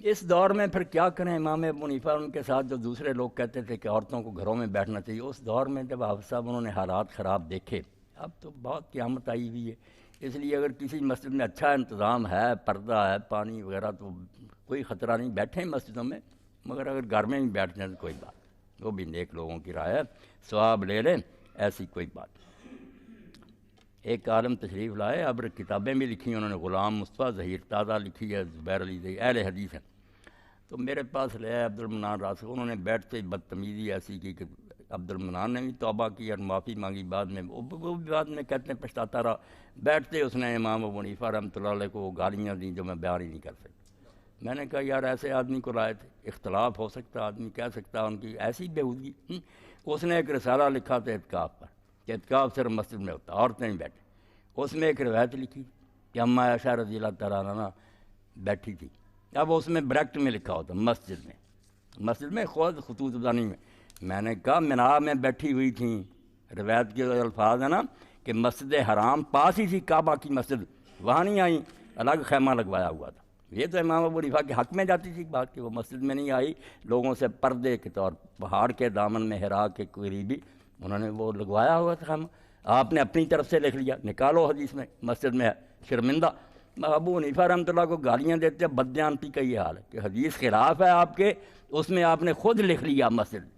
اس دور میں پھر کیا کریں، امام ابو حنیفہ ان کے ساتھ جو دوسرے لوگ کہتے تھے کہ عورتوں کو گھروں میں بیٹھنا چاہیے، اس دور میں جب حافظ صاحب انہوں نے حالات خراب دیکھے، اب تو بہت قیامت آئی ہوئی ہے، اس لیے اگر کسی مسجد میں اچھا انتظام ہے، پردہ ہے، پانی وغیرہ، تو کوئی خطرہ نہیں، بیٹھیں مسجدوں میں، مگر اگر گھر میں بھی بیٹھ جائیں تو کوئی بات، وہ بھی نیک لوگوں کی رائے ہے، ثواب لے لیں، ایسی کوئی بات نہیں۔ ایک عالم تشریف لائے، اب کتابیں بھی لکھی انہوں نے، غلام مصطفیٰ ظہیر تازہ لکھی ہے، زبیر علی ظہیر، اہل حدیث ہیں، تو میرے پاس لے آئے عبد المنان راسخ، انہوں نے بیٹھتے بدتمیزی ایسی کی کہ عبد المنان نے بھی توبہ کی اور معافی مانگی، بعد میں وہ بھی بعد میں کہتے ہیں پچھتاتا رہا، بیٹھتے اس نے امام ابو حنیفہ رحمۃ اللہ علیہ کو وہ گالیاں دیں جو میں بیان ہی نہیں کر سکتا۔ میں نے کہا یار ایسے آدمی کو لائے تھے، اختلاف ہو سکتا، آدمی کہہ سکتا ان کی ایسی بےہودگی۔ اس نے ایک رسالہ لکھا تھا اعتکاف پر کہ اعتکاف صرف مسجد میں ہوتا، عورتیں بھی بیٹھیں۔ اس میں ایک روایت لکھی کہ اماں عائشہ رضی اللہ تعالیٰ عنہ بیٹھی تھی، اب اس میں بریکٹ میں لکھا ہوتا مسجد میں خود خطوط زانی میں نے کہا مناب میں بیٹھی ہوئی تھیں، روایت کے الفاظ ہیں نا کہ مسجد حرام پاس ہی تھی، کعبہ کی مسجد، وہاں نہیں آئیں، الگ خیمہ لگوایا ہوا تھا۔ یہ تو امام ابو حنیفہ کے حق میں جاتی تھی بات کہ وہ مسجد میں نہیں آئی، لوگوں سے پردے کے طور پہاڑ کے دامن میں حرا کے قریبی انہوں نے وہ لگوایا ہوا تھا خیمہ، آپ نے اپنی طرف سے لکھ لیا، نکالو حدیث میں مسجد میں ہے، شرمندہ۔ ابو حنیفہ رحمۃ اللہ کو گالیاں دیتے ہیں، بددیانتی کا یہ حال ہے کہ حدیث خلاف ہے آپ کے، اس میں آپ نے خود لکھ لیا مسجد،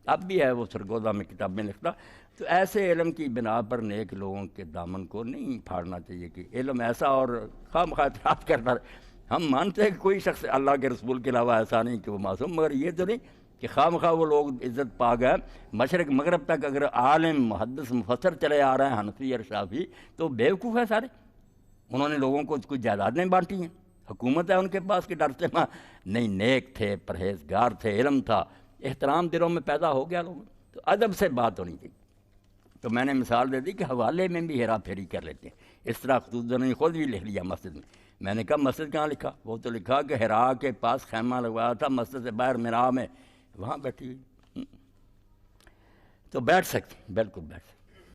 اب بھی ہے وہ سرگودا میں کتاب میں لکھتا۔ تو ایسے علم کی بنا پر نیک لوگوں کے دامن کو نہیں پھاڑنا چاہیے کہ علم ایسا اور خواہ مخواہ اعتراض کرتا رہے۔ ہم مانتے ہیں کہ کوئی شخص اللہ کے رسول کے علاوہ ایسا نہیں کہ وہ معصوم، مگر یہ تو نہیں کہ خواہ مخواہ وہ لوگ عزت پا گئے، مشرق مغرب تک اگر عالم محدث مفسر چلے آ رہے ہیں حنفی اور شافعی، تو بیوقوف ہے سارے، انہوں نے لوگوں کو کچھ جائیدادیں بانٹی ہیں، حکومت ہے ان کے پاس کہ ڈرتے نہیں، نیک تھے، پرہیزگار تھے، علم تھا، احترام دلوں میں پیدا ہو گیا لوگوں، تو ادب سے بات ہونی چاہیے۔ تو میں نے مثال دے دی کہ حوالے میں بھی ہیرا پھیری کر لیتے ہیں، اس طرح خطوط نے خود بھی لکھ لیا مسجد میں نے کہا مسجد کہاں لکھا، وہ تو لکھا کہ ہیرا کے پاس خیمہ لگوایا تھا، مسجد سے باہر میرا میں وہاں بیٹھی ہوئی، تو بیٹھ سکتے، بالکل بیٹھ سکتے۔